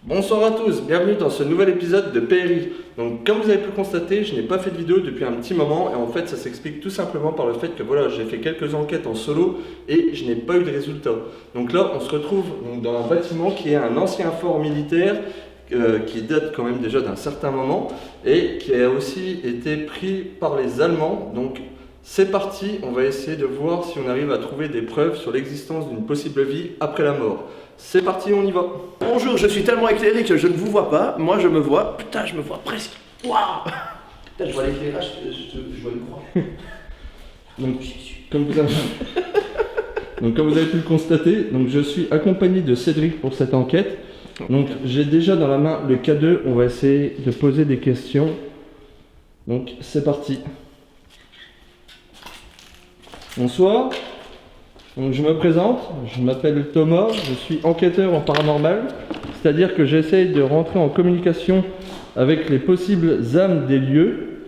Bonsoir à tous, bienvenue dans ce nouvel épisode de PRI. Donc comme vous avez pu le constater, je n'ai pas fait de vidéo depuis un petit moment et en fait ça s'explique tout simplement par le fait que voilà, j'ai fait quelques enquêtes en solo et je n'ai pas eu de résultats. Donc là on se retrouve dans un bâtiment qui est un ancien fort militaire qui date quand même déjà d'un certain moment et qui a aussi été pris par les Allemands. Donc c'est parti, on va essayer de voir si on arrive à trouver des preuves sur l'existence d'une possible vie après la mort. C'est parti, on y va. Bonjour, je suis tellement éclairé que je ne vous vois pas. Moi, je me vois. Putain, je me vois presque. Waouh! Putain, je vois l'éclairage, je vois une croix. Donc, comme vous avez pu le constater, donc je suis accompagné de Cédric pour cette enquête. Donc, j'ai déjà dans la main le K2. On va essayer de poser des questions. Donc, c'est parti. Bonsoir. Donc je me présente, je m'appelle Thomas, je suis enquêteur en paranormal, c'est-à-dire que j'essaye de rentrer en communication avec les possibles âmes des lieux.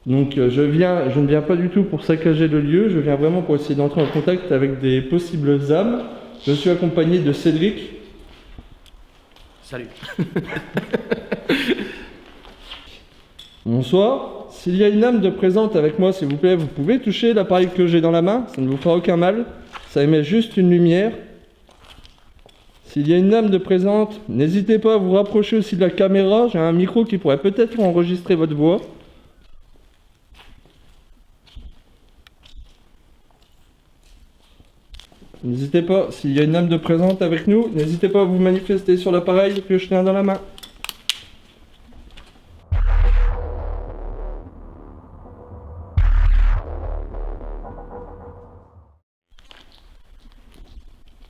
Donc je ne viens pas du tout pour saccager le lieu, je viens vraiment pour essayer d'entrer en contact avec des possibles âmes. Je suis accompagné de Cédric. Salut. Bonsoir. S'il y a une âme de présente avec moi, s'il vous plaît, vous pouvez toucher l'appareil que j'ai dans la main, ça ne vous fera aucun mal. Ça émet juste une lumière. S'il y a une âme de présente, n'hésitez pas à vous rapprocher aussi de la caméra. J'ai un micro qui pourrait peut-être enregistrer votre voix. N'hésitez pas, s'il y a une âme de présente avec nous, n'hésitez pas à vous manifester sur l'appareil que je tiens dans la main.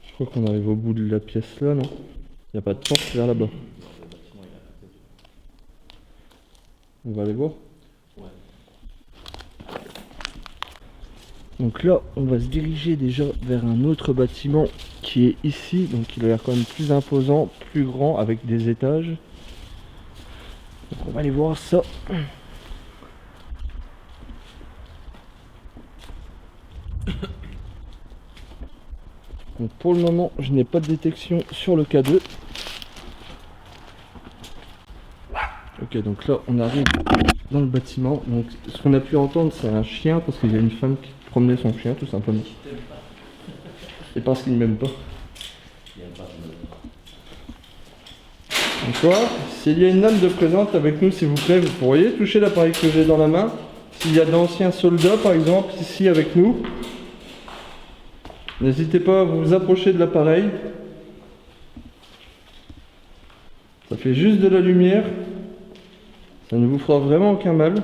Je crois qu'on arrive au bout de la pièce là, non? Il n'y a pas de porte vers là-bas. On va aller voir. Donc là, on va se diriger déjà vers un autre bâtiment qui est ici. Donc il a l'air quand même plus imposant, plus grand, avec des étages. Donc on va aller voir ça. Donc pour le moment, je n'ai pas de détection sur le K2. Ok, donc là, on arrive dans le bâtiment. Donc ce qu'on a pu entendre, c'est un chien, parce qu'il y a une femme qui promenait son chien, tout simplement. Et parce qu'il ne m'aime pas. Bonsoir. S'il y a une âme de présente avec nous, s'il vous plaît, vous pourriez toucher l'appareil que j'ai dans la main. S'il y a d'anciens soldats, par exemple, ici avec nous, n'hésitez pas à vous approcher de l'appareil. Ça fait juste de la lumière. Ça ne vous fera vraiment aucun mal.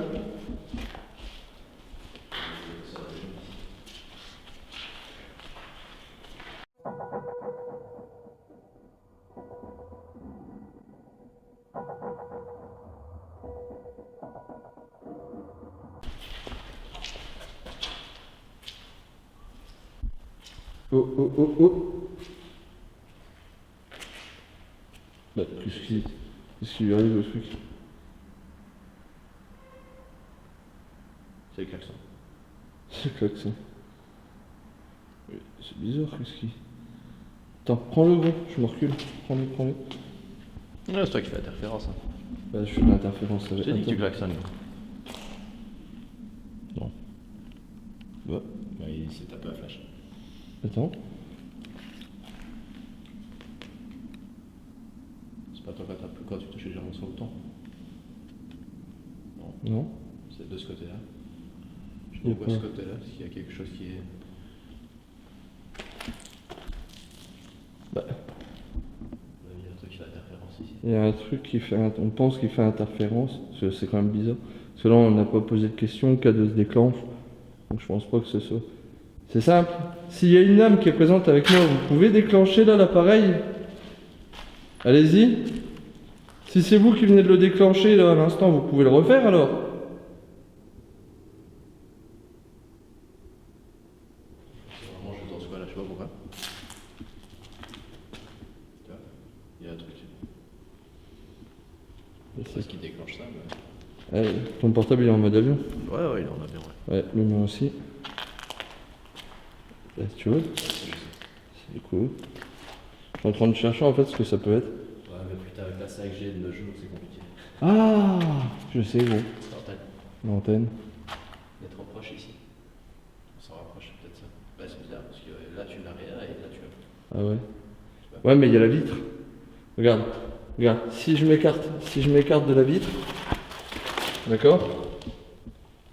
Oh oh oh oh. Bah, qu'est-ce qui lui arrive au truc? C'est le klaxon. C'est le klaxon. C'est bizarre, qu'est-ce qui... Attends, prends-le gros, je me recule. Prends-le. Ouais, c'est toi qui fais l'interférence. Hein. Bah, je fais de l'interférence. Je t'ai dit que tu klaxonnes. Non. Ouais. Bah, il s'est tapé à flash. Attends. C'est pas toi quand tu touches les gens sur le bouton. Non. C'est de ce côté-là. Je Je vois ce côté-là, parce qu'il y a quelque chose qui est... Bah. Il y a un truc qui fait interférence ici. Il y a un truc qui fait, on pense qu'il fait interférence, parce que c'est quand même bizarre. Parce que là on n'a pas posé de question, K2 se déclenche, donc je pense pas que ce soit. C'est simple, s'il y a une âme qui est présente avec moi, vous pouvez déclencher là l'appareil. Allez-y. Si c'est vous qui venez de le déclencher là à l'instant, vous pouvez le refaire alors. Vraiment, je danse quoi là, je sais pas pourquoi. Tu vois, il y a un truc. C'est ce qui déclenche ça. Mais... Ouais, ton portable il est en mode avion. Ouais, il en a bien, ouais. Ouais, le mien aussi. Là, si tu veux. C'est cool. Je suis en train de chercher en fait ce que ça peut être. Ouais, mais putain, avec la 5G de nos jours, c'est compliqué. Ah, je sais gros. L'antenne. L'antenne. On est trop proche ici. On s'en rapproche peut-être ça. Bah, c'est bizarre parce que là tu n'as rien et là tu as. Ah ouais. Ouais, mais il y a la vitre. Regarde, regarde. Si je m'écarte de la vitre, d'accord.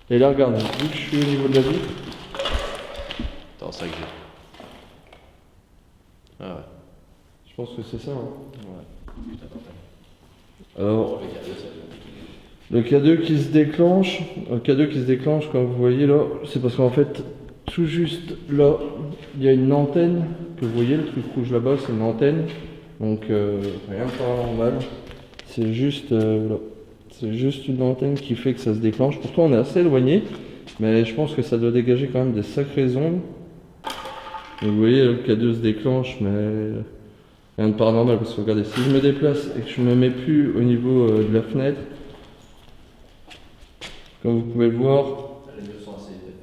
Et là, regarde, vu que je suis au niveau de la vitre. Attends, 5G. Ah ouais. Je pense que c'est ça. Hein. Ouais. Putain, l'antenne. Alors, Le K2, ça le K2 qui se déclenche, comme vous voyez là, c'est parce qu'en fait, tout juste là, il y a une antenne, que vous voyez, le truc rouge là-bas, c'est une antenne, donc rien de paranormal, c'est juste, là. C'est juste une antenne qui fait que ça se déclenche. Pourtant on est assez éloigné, mais je pense que ça doit dégager quand même des sacrées ondes. Donc, vous voyez, le K2 se déclenche, mais rien de paranormal, parce que regardez, si je me déplace et que je me mets plus au niveau de la fenêtre, comme vous pouvez le voir, les murs sont assez épais.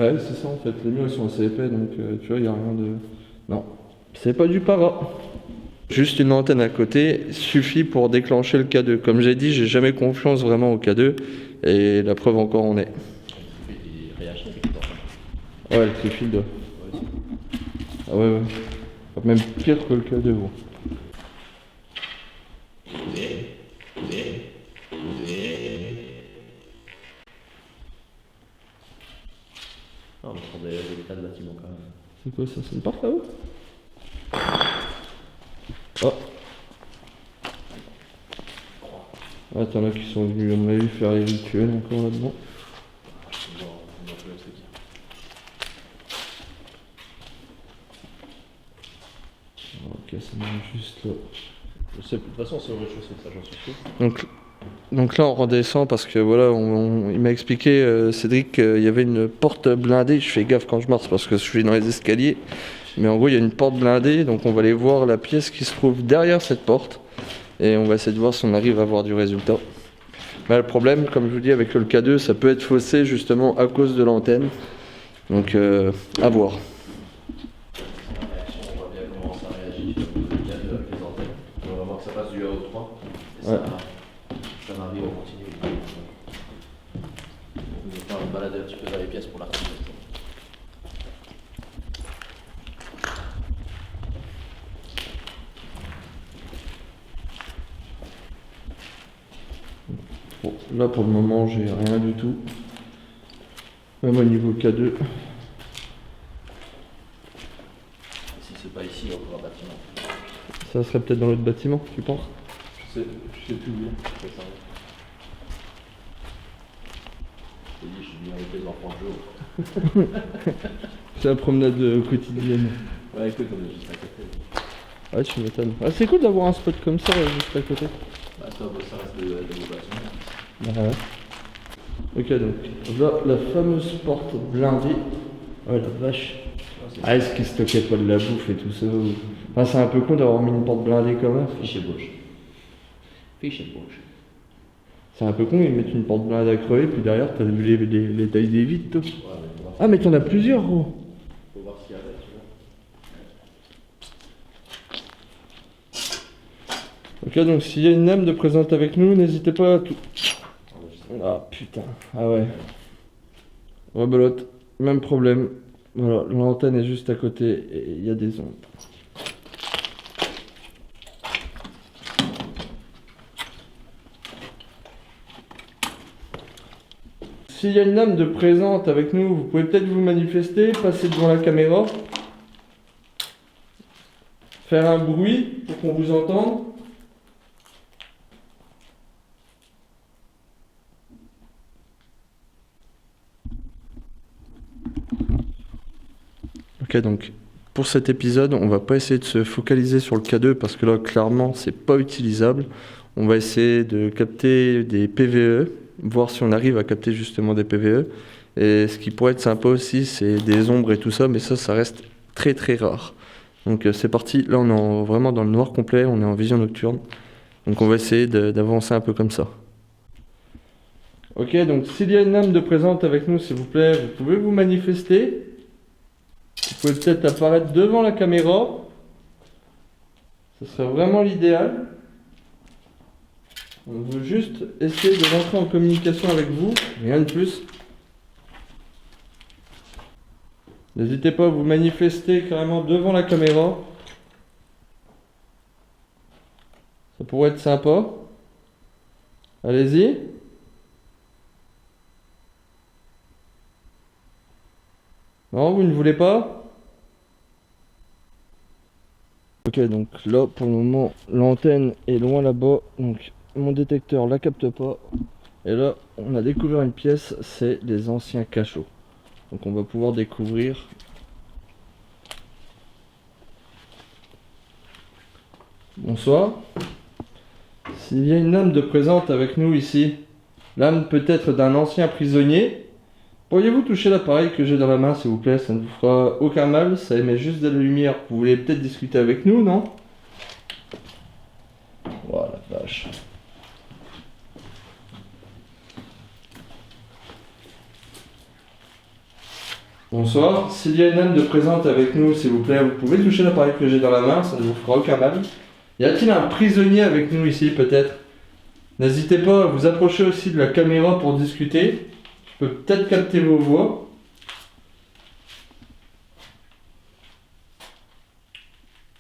ouais, c'est ça en fait, les murs ils sont assez épais, donc tu vois, il n'y a rien de... Non, c'est pas du para. Juste une antenne à côté suffit pour déclencher le K2. Comme j'ai dit, j'ai jamais confiance vraiment au K2, et la preuve encore en est. Il réagit avec le temps. Ouais, le trifield. Ouais, Ah ouais, ouais. Même pire que le K2, gros. on entend des tas de bâtiments quand même. C'est quoi ça? C'est une porte là-haut? Oh. Ah, t'en as qui sont venus, à mon avis, faire les rituels encore là-dedans. Ok, ça marche juste là. Je sais, de toute façon, c'est au rez-de-chaussée, ça j'en suis sûr. Donc là, on redescend parce que voilà, il m'a expliqué, Cédric, qu'il y avait une porte blindée. Je fais gaffe quand je marche parce que je suis dans les escaliers. Mais en gros, il y a une porte blindée, donc on va aller voir la pièce qui se trouve derrière cette porte. Et on va essayer de voir si on arrive à avoir du résultat. Mais le problème, comme je vous dis, avec le K2, ça peut être faussé justement à cause de l'antenne. Donc, à voir. On voit bien comment ça réagit avec les antennes. On va voir que ça passe du A au 3. Et Ouais. ça m'arrive, on continue. On va me balader un petit peu dans les pièces pour l'article. Bon, là pour le moment, j'ai rien du tout. Même au niveau K2. Si c'est pas ici, on va un bâtiment. Ça serait peut-être dans l'autre bâtiment, tu penses? Je sais plus bien. Je t'ai dit, je suis venu avec les enfants de jour. C'est la promenade quotidienne. Ouais, écoute, on est juste à côté. Ouais, tu m'étonnes. Ah, c'est cool d'avoir un spot comme ça juste à côté. Bah, ça reste de vos bâtiments. Ah ouais. Ok, donc là, la fameuse porte blindée. Oh la vache. Ah, est-ce qu'il stockait pas de la bouffe et tout ça Enfin, c'est un peu con d'avoir mis une porte blindée comme ça. Fiche et bouche. Fiche et bouche. C'est un peu con, ils mettent une porte blindée à crever, puis derrière, t'as vu les tailles des vitres, toi. Ouais, mais faut voir, Ah, mais t'en as plusieurs, gros. faut voir ce qu'il y a avec, tu vois. Ok, donc s'il y a une âme de présente avec nous, n'hésitez pas à tout. Ah putain, ah ouais. Rebelote, même problème. Voilà, l'antenne est juste à côté et il y a des ondes. s'il y a une âme de présente avec nous, vous pouvez peut-être vous manifester, passer devant la caméra, faire un bruit pour qu'on vous entende. Ok, donc pour cet épisode, on va pas essayer de se focaliser sur le K2 parce que là, clairement, c'est pas utilisable. On va essayer de capter des PVE, voir si on arrive à capter justement des PVE. Et ce qui pourrait être sympa aussi, c'est des ombres et tout ça, mais ça reste très très rare. Donc c'est parti, là on est vraiment dans le noir complet, on est en vision nocturne. Donc on va essayer d'avancer un peu comme ça. Ok, donc s'il y a une âme de présente avec nous, s'il vous plaît, vous pouvez vous manifester. Vous pouvez peut-être apparaître devant la caméra. Ce serait vraiment l'idéal. On veut juste essayer de rentrer en communication avec vous, rien de plus. N'hésitez pas à vous manifester carrément devant la caméra. Ça pourrait être sympa. Allez-y. Non, vous ne voulez pas? Ok, donc là pour le moment l'antenne est loin là-bas, donc mon détecteur la capte pas. Et là on a découvert une pièce, c'est les anciens cachots. Donc on va pouvoir découvrir. Bonsoir. S'il y a une âme de présente avec nous ici, l'âme peut-être d'un ancien prisonnier, pourriez-vous toucher l'appareil que j'ai dans la main s'il vous plaît? Ça ne vous fera aucun mal, ça émet juste de la lumière. Vous voulez peut-être discuter avec nous, non? Voilà, vache. Bonsoir, s'il y a une âme de présente avec nous, s'il vous plaît, vous pouvez toucher l'appareil que j'ai dans la main, ça ne vous fera aucun mal. Y a-t-il un prisonnier avec nous ici, peut-être? N'hésitez pas à vous approcher aussi de la caméra pour discuter. Je peux peut-être capter vos voix.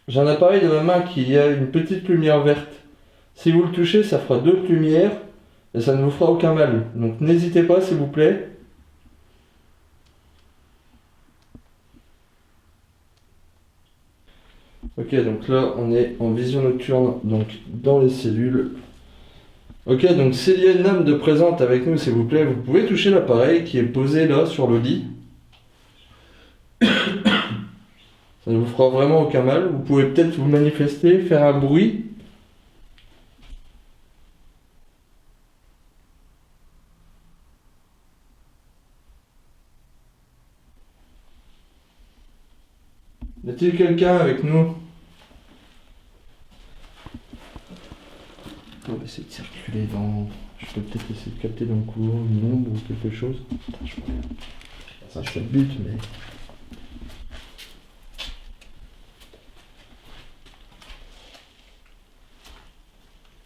J'ai un appareil dans la main qui a une petite lumière verte. Si vous le touchez, ça fera d'autres lumières et ça ne vous fera aucun mal. Donc n'hésitez pas, s'il vous plaît. Ok, donc là on est en vision nocturne, donc dans les cellules. Ok, donc s'il y a une âme de présente avec nous, s'il vous plaît, vous pouvez toucher l'appareil qui est posé là sur le lit. Ça ne vous fera vraiment aucun mal. Vous pouvez peut-être vous manifester, faire un bruit. Y a-t-il quelqu'un avec nous? On va essayer de circuler dans... Je peux peut-être essayer de capter dans le couloir une ombre ou quelque chose. Putain, je vois rien. Ça, je fais le but, mais...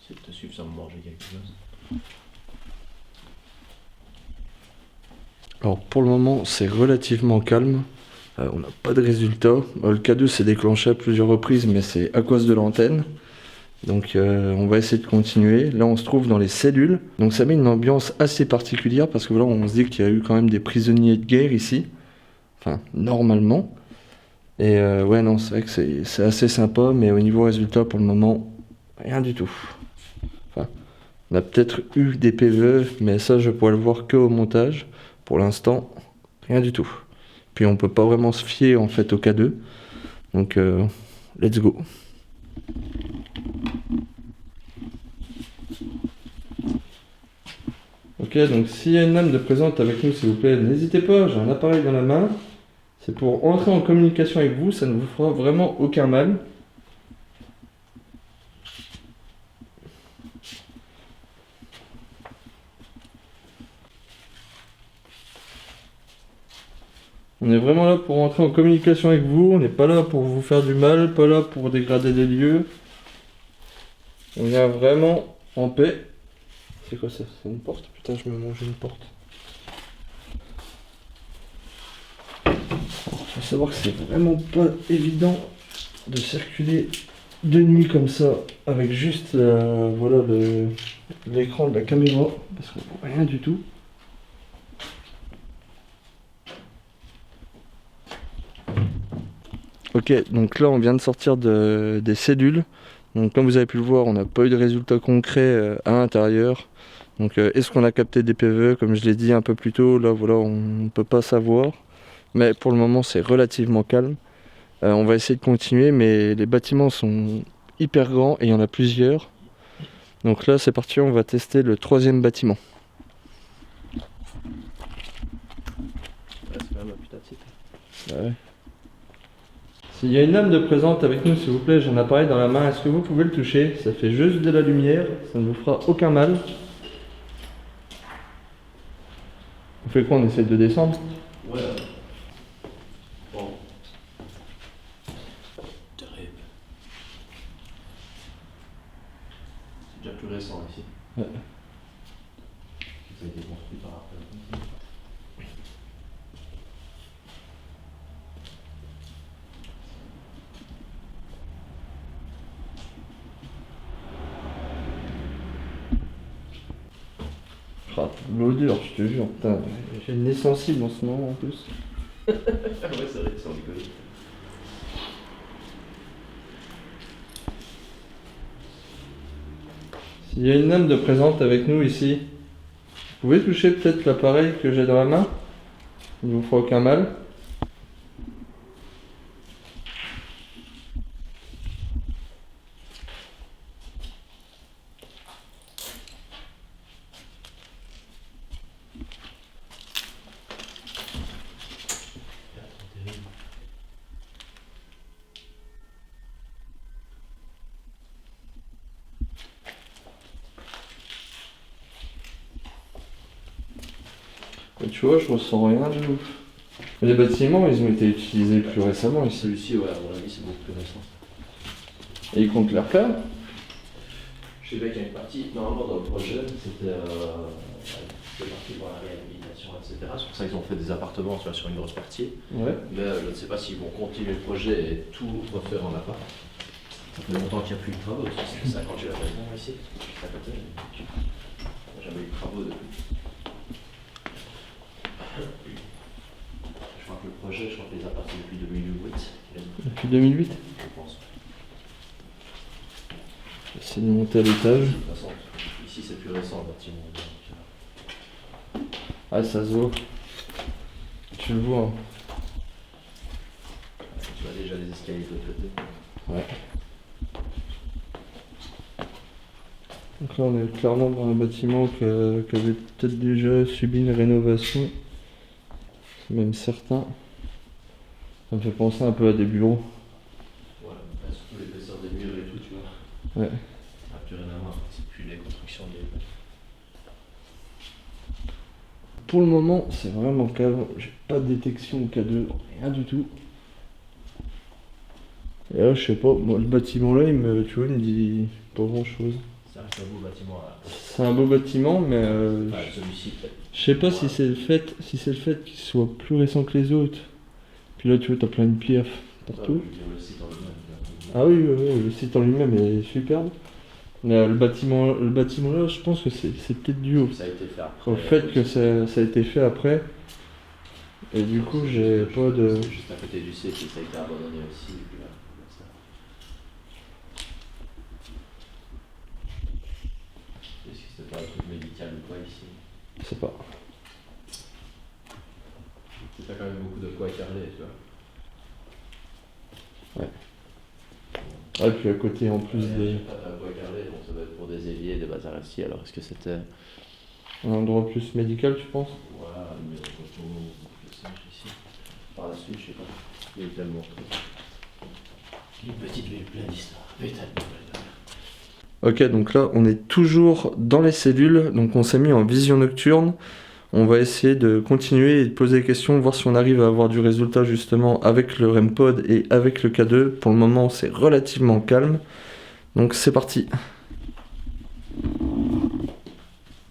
C'est de te suivre sans manger quelque chose. Alors pour le moment, c'est relativement calme. On n'a pas de résultat. Le K2 s'est déclenché à plusieurs reprises, mais c'est à cause de l'antenne. Donc on va essayer de continuer. Là on se trouve dans les cellules. Donc ça met une ambiance assez particulière parce que là on se dit qu'il y a eu quand même des prisonniers de guerre ici. Enfin normalement. Et ouais non c'est vrai que c'est assez sympa, mais au niveau résultat pour le moment, rien du tout. Enfin, on a peut-être eu des PVE, mais ça je pourrais le voir que au montage. Pour l'instant, rien du tout. Puis on peut pas vraiment se fier en fait au K2. Donc let's go. Ok, donc s'il y a une âme de présente avec nous, s'il vous plaît, n'hésitez pas, j'ai un appareil dans la main. C'est pour entrer en communication avec vous, ça ne vous fera vraiment aucun mal. On est vraiment là pour entrer en communication avec vous, on n'est pas là pour vous faire du mal, pas là pour dégrader des lieux. On vient vraiment en paix. C'est quoi ça? C'est une porte? Putain, je me mange une porte. Faut savoir que c'est vraiment pas évident de circuler de nuit comme ça avec juste voilà l'écran de la caméra parce qu'on voit rien du tout. Ok, donc là on vient de sortir des cellules. Donc comme vous avez pu le voir, on n'a pas eu de résultats concrets à l'intérieur. Donc est-ce qu'on a capté des PVE? Comme je l'ai dit un peu plus tôt, là voilà, on ne peut pas savoir. Mais pour le moment c'est relativement calme. On va essayer de continuer, mais les bâtiments sont hyper grands et il y en a plusieurs. Donc là c'est parti, on va tester le 3e bâtiment. C'est quand même un putain de site. Ouais. S'il y a une âme de présente avec nous, s'il vous plaît, j'ai un appareil dans la main, est-ce que vous pouvez le toucher? Ça fait juste de la lumière, ça ne vous fera aucun mal. On fait quoi? On essaie de descendre? Ouais. Bon. Terrible. C'est déjà plus récent ici. Ouais. Ça a été construit par après. Ah, l'odeur, je te jure, putain, j'ai le nez sensible en ce moment en plus. Ah ouais, c'est vrai, sans déconner. S'il y a une âme de présente avec nous ici, vous pouvez toucher peut-être l'appareil que j'ai dans la main? Il ne vous fera aucun mal. Et tu vois, je ressens rien de ouf. Les bâtiments, ils ont été utilisés plus récemment ici. Celui-ci, ouais, à mon avis, c'est beaucoup plus récent. Et ils comptent les refaire? Je sais bien qu'il y a une partie, normalement dans le projet, c'était parti pour la réhabilitation, etc. C'est pour ça qu'ils ont fait des appartements, tu vois, sur une grosse partie. Ouais. Mais je ne sais pas s'ils vont continuer le projet et tout refaire en appart. Ça fait longtemps qu'il n'y a plus de travaux, parce que c'était ça quand j'ai la maison ici. Juste à côté. J'ai jamais eu de travaux depuis. Je crois que le projet, je crois que les apparts c'est depuis 2008. Depuis 2008? Je pense. J'essaie de monter à l'étage. De toute façon, ici c'est plus récent le bâtiment. Ah, ça se voit. Tu le vois. Hein. Tu vois déjà les escaliers de l'autre côté. Ouais. Donc là, on est clairement dans un bâtiment qui avait peut-être déjà subi une rénovation. C'est même certain. Ça me fait penser un peu à des bureaux. Ouais, surtout l'épaisseur des murs et tout, tu vois. Ouais. Ça n'a plus rien à voir, c'est plus les constructions des. Pour le moment, c'est vraiment calme. J'ai pas de détection au K2, rien du tout. Et là, je sais pas, moi, le bâtiment là, tu vois, il me dit pas grand chose. Ça reste un beau bâtiment là. C'est un beau bâtiment, mais Enfin, celui-ci peut-être. je sais pas si c'est le fait, qu'il soit plus récent que les autres. Puis là, tu vois, t'as plein de pierres partout. Le site en lui-même. Ah oui, le site en lui-même est superbe. Mais le bâtiment là, je pense que c'est peut-être dû Ça a été fait après. au fait que ça a été fait après. Et du coup, j'ai pas de. C'est juste à côté du site et ça a été abandonné aussi. Et puis là, ça. Est-ce que c'était pas un truc médical ou quoi ici? Je sais pas. T'as quand même beaucoup de quoi écarler, tu vois. Ah, puis à côté en plus des. Pas de quoi écarler, donc ça doit être pour des éviers, des bazars ici. Alors est-ce que c'était. Un endroit plus médical, tu penses? Voilà, mais photo, le singe ici. Par la suite, je sais pas. Il y a eu tellement de trucs. Une petite ville pleine d'histoires. Ok, donc là, on est toujours dans les cellules. Donc on s'est mis en vision nocturne. On va essayer de continuer et de poser des questions, voir si on arrive à avoir du résultat justement avec le REM-pod et avec le K2. Pour le moment, c'est relativement calme. Donc c'est parti.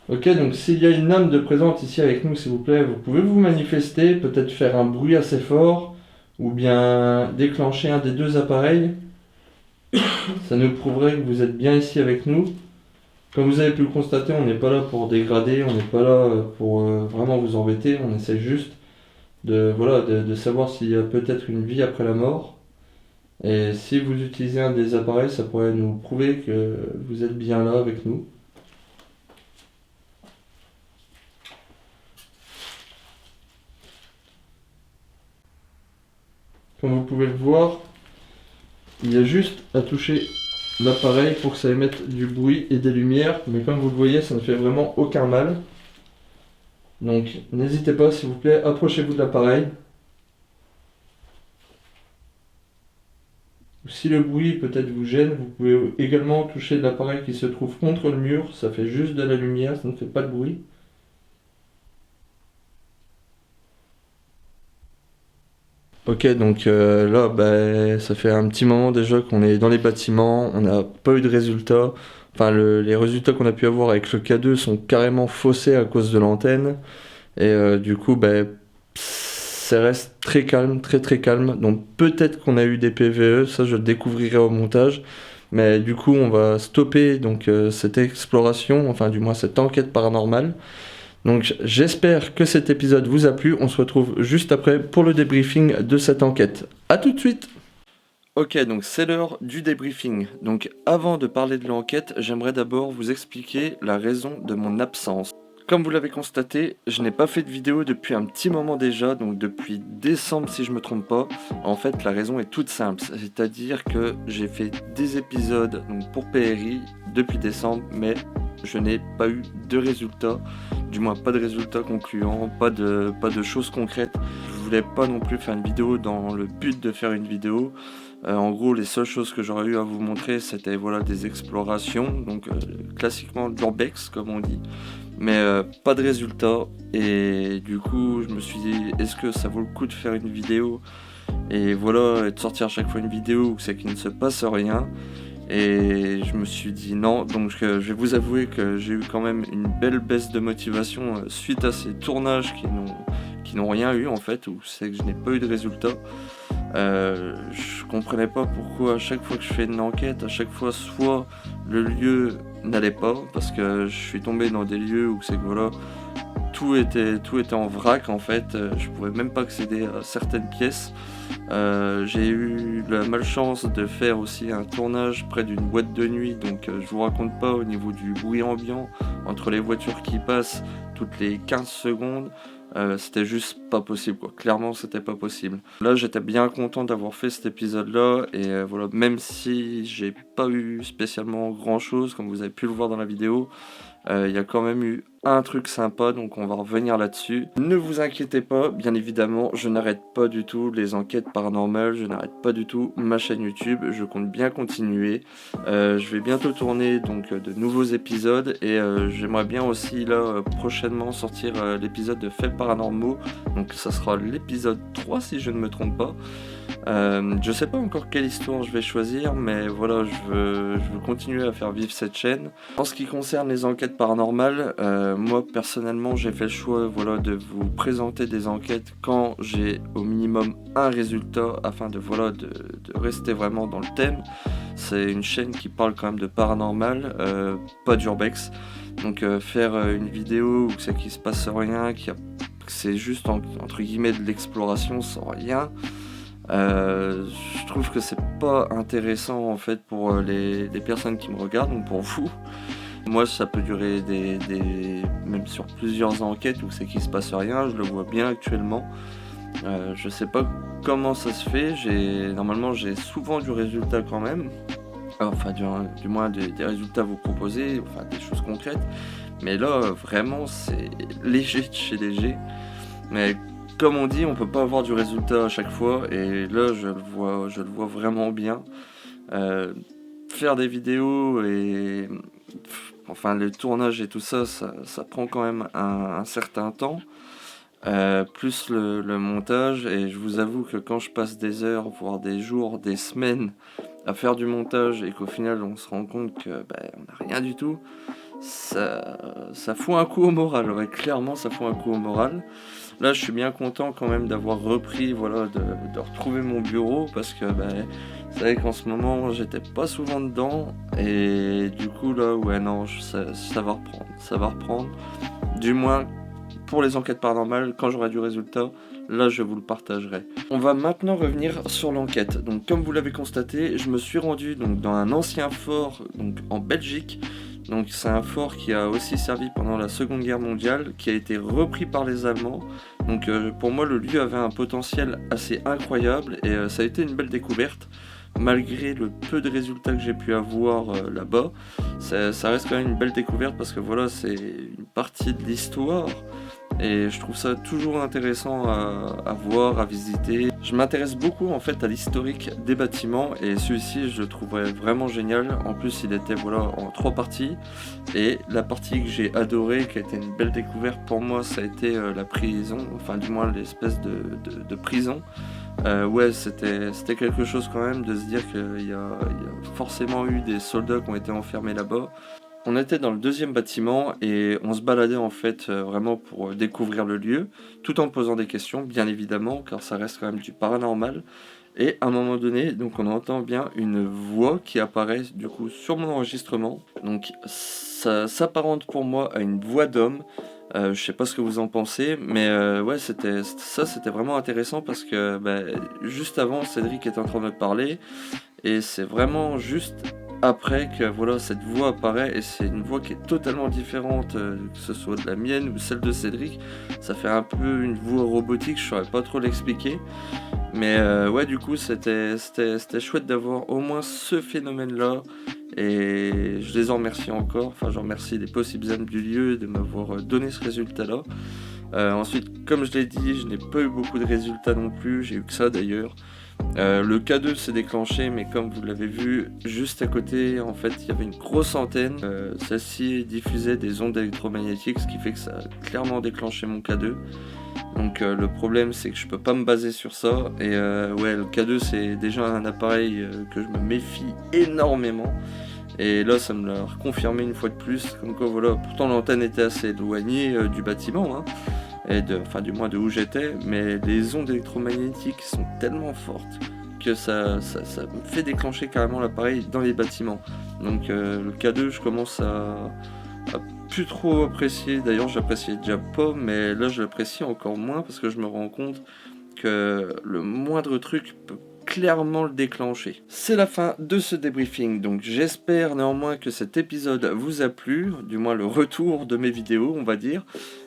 Ok, donc s'il y a une âme de présente ici avec nous, s'il vous plaît, vous pouvez vous manifester, peut-être faire un bruit assez fort, ou bien déclencher un des deux appareils. Ça nous prouverait que vous êtes bien ici avec nous. Comme vous avez pu le constater, on n'est pas là pour dégrader, on n'est pas là pour vraiment vous embêter, on essaie juste de savoir s'il y a peut-être une vie après la mort. Et si vous utilisez un des appareils, ça pourrait nous prouver que vous êtes bien là avec nous. Comme vous pouvez le voir, il y a juste à toucher l'appareil pour que ça émette du bruit et des lumières, mais comme vous le voyez, ça ne fait vraiment aucun mal. Donc n'hésitez pas, s'il vous plaît, approchez-vous de l'appareil. Si le bruit peut-être vous gêne, vous pouvez également toucher l'appareil qui se trouve contre le mur, ça fait juste de la lumière, ça ne fait pas de bruit. Ok, donc là, ça fait un petit moment déjà qu'on est dans les bâtiments, on n'a pas eu de résultats. Enfin, les résultats qu'on a pu avoir avec le K2 sont carrément faussés à cause de l'antenne. Et du coup, ça reste très calme, très très calme. Donc peut-être qu'on a eu des PVE, ça je le découvrirai au montage. Mais du coup, on va stopper donc cette exploration, enfin du moins cette enquête paranormale. Donc j'espère que cet épisode vous a plu. On se retrouve juste après pour le débriefing de cette enquête. A tout de suite. Ok, donc c'est l'heure du débriefing. Donc avant de parler de l'enquête, j'aimerais d'abord vous expliquer la raison de mon absence. Comme vous l'avez constaté, je n'ai pas fait de vidéo depuis un petit moment déjà, donc depuis décembre si je me trompe pas. En fait, la raison est toute simple, c'est-à-dire que j'ai fait des épisodes donc pour PRI depuis décembre, mais je n'ai pas eu de résultats, du moins pas de résultats concluants, pas de choses concrètes. Je voulais pas non plus faire une vidéo dans le but de faire une vidéo. En gros, les seules choses que j'aurais eu à vous montrer, c'était voilà, des explorations, donc classiquement de l'urbex comme on dit, mais pas de résultats. Et du coup, je me suis dit, est-ce que ça vaut le coup de faire une vidéo et voilà, et de sortir à chaque fois une vidéo où c'est qu'il ne se passe rien. Et je me suis dit non, donc je vais vous avouer que j'ai eu quand même une belle baisse de motivation suite à ces tournages qui n'ont rien eu en fait, où c'est que je n'ai pas eu de résultats. Je comprenais pas pourquoi à chaque fois que je fais une enquête, à chaque fois soit le lieu n'allait pas, parce que je suis tombé dans des lieux où c'est que voilà, tout était en vrac en fait, je pouvais même pas accéder à certaines pièces. J'ai eu la malchance de faire aussi un tournage près d'une boîte de nuit, donc je vous raconte pas au niveau du bruit ambiant entre les voitures qui passent toutes les 15 secondes. C'était juste pas possible quoi, clairement c'était pas possible. Là j'étais bien content d'avoir fait cet épisode là et voilà, même si j'ai pas eu spécialement grand chose comme vous avez pu le voir dans la vidéo, il y a quand même eu un truc sympa, donc on va revenir là-dessus. Ne vous inquiétez pas, bien évidemment, je n'arrête pas du tout les enquêtes paranormales, je n'arrête pas du tout ma chaîne YouTube, je compte bien continuer. Je vais bientôt tourner donc de nouveaux épisodes et j'aimerais bien aussi là prochainement sortir l'épisode de Faits paranormaux, donc ça sera l'épisode 3 si je ne me trompe pas. Je sais pas encore quelle histoire je vais choisir, mais voilà, je veux continuer à faire vivre cette chaîne. En ce qui concerne les enquêtes paranormales, moi personnellement j'ai fait le choix voilà, de vous présenter des enquêtes quand j'ai au minimum un résultat afin de rester vraiment dans le thème. C'est une chaîne qui parle quand même de paranormal, pas d'urbex. Donc faire une vidéo où c'est qu'il se passe rien, que c'est juste entre guillemets de l'exploration sans rien. Je trouve que c'est pas intéressant en fait pour les personnes qui me regardent, donc pour vous. Moi ça peut durer même sur plusieurs enquêtes où c'est qu'il se passe rien, je le vois bien actuellement. Je sais pas comment ça se fait, normalement j'ai souvent du résultat quand même. Enfin du moins des résultats à vous proposer, enfin des choses concrètes. Mais là vraiment c'est léger de chez léger. Mais comme on dit, on peut pas avoir du résultat à chaque fois, et là je le vois vraiment bien. Faire des vidéos et enfin le tournage et tout ça, ça prend quand même un certain temps, plus le montage, et je vous avoue que quand je passe des heures, voire des jours, des semaines à faire du montage et qu'au final on se rend compte que on n'a rien du tout, ça fout un coup au moral, ouais, clairement ça fout un coup au moral. Là je suis bien content quand même d'avoir repris, voilà, de retrouver mon bureau, parce que vous savez qu'en ce moment j'étais pas souvent dedans, et du coup là ouais non ça va reprendre, du moins pour les enquêtes paranormales. Quand j'aurai du résultat, là je vous le partagerai. On va maintenant revenir sur l'enquête. Donc comme vous l'avez constaté, je me suis rendu donc, dans un ancien fort donc, en Belgique. Donc c'est un fort qui a aussi servi pendant la Seconde Guerre mondiale, qui a été repris par les Allemands. Donc pour moi le lieu avait un potentiel assez incroyable et ça a été une belle découverte. Malgré le peu de résultats que j'ai pu avoir là-bas, ça reste quand même une belle découverte parce que voilà, c'est une partie de l'histoire et je trouve ça toujours intéressant à voir, à visiter. Je m'intéresse beaucoup en fait à l'historique des bâtiments et celui-ci je le trouverais vraiment génial. En plus il était voilà en 3 parties et la partie que j'ai adorée, qui a été une belle découverte pour moi, ça a été la prison, enfin du moins l'espèce de prison. Ouais, c'était quelque chose quand même de se dire qu'il y a forcément eu des soldats qui ont été enfermés là-bas. On était dans le 2e bâtiment et on se baladait en fait vraiment pour découvrir le lieu, tout en posant des questions, bien évidemment, car ça reste quand même du paranormal. Et à un moment donné, donc on entend bien une voix qui apparaît du coup sur mon enregistrement. Donc ça s'apparente pour moi à une voix d'homme. Je sais pas ce que vous en pensez, mais ouais, c'était vraiment intéressant parce que juste avant, Cédric est en train de parler et c'est vraiment juste après que voilà, cette voix apparaît et c'est une voix qui est totalement différente, que ce soit de la mienne ou celle de Cédric. Ça fait un peu une voix robotique, je saurais pas trop l'expliquer. Mais ouais, du coup, c'était chouette d'avoir au moins ce phénomène-là. Et je les en remercie encore. Enfin, je remercie les possibles âmes du lieu de m'avoir donné ce résultat-là. Ensuite, comme je l'ai dit, je n'ai pas eu beaucoup de résultats non plus. J'ai eu que ça d'ailleurs. Le K2 s'est déclenché, mais comme vous l'avez vu, juste à côté, en fait, il y avait une grosse antenne. Celle-ci diffusait des ondes électromagnétiques, ce qui fait que ça a clairement déclenché mon K2. Donc le problème c'est que je peux pas me baser sur ça et ouais, le K2 c'est déjà un appareil que je me méfie énormément et là ça me l'a reconfirmé une fois de plus, comme quoi voilà, pourtant l'antenne était assez éloignée du bâtiment hein, et du moins de où j'étais, mais les ondes électromagnétiques sont tellement fortes que ça me fait déclencher carrément l'appareil dans les bâtiments. Donc le K2 je commence à plus trop apprécié, d'ailleurs j'appréciais déjà pas, mais là je l'apprécie encore moins parce que je me rends compte que le moindre truc peut clairement le déclencher. C'est la fin de ce débriefing, donc j'espère néanmoins que cet épisode vous a plu, du moins le retour de mes vidéos on va dire.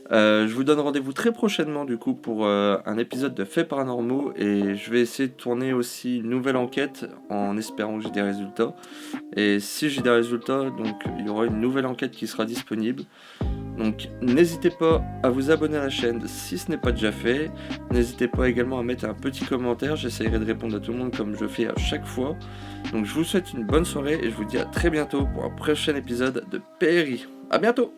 Je vous donne rendez-vous très prochainement du coup pour un épisode de Faits Paranormaux et je vais essayer de tourner aussi une nouvelle enquête en espérant que j'ai des résultats. Et si j'ai des résultats, donc il y aura une nouvelle enquête qui sera disponible. Donc n'hésitez pas à vous abonner à la chaîne si ce n'est pas déjà fait. N'hésitez pas également à mettre un petit commentaire, j'essaierai de répondre à tout le monde comme je fais à chaque fois. Donc je vous souhaite une bonne soirée et je vous dis à très bientôt pour un prochain épisode de PRI. A bientôt!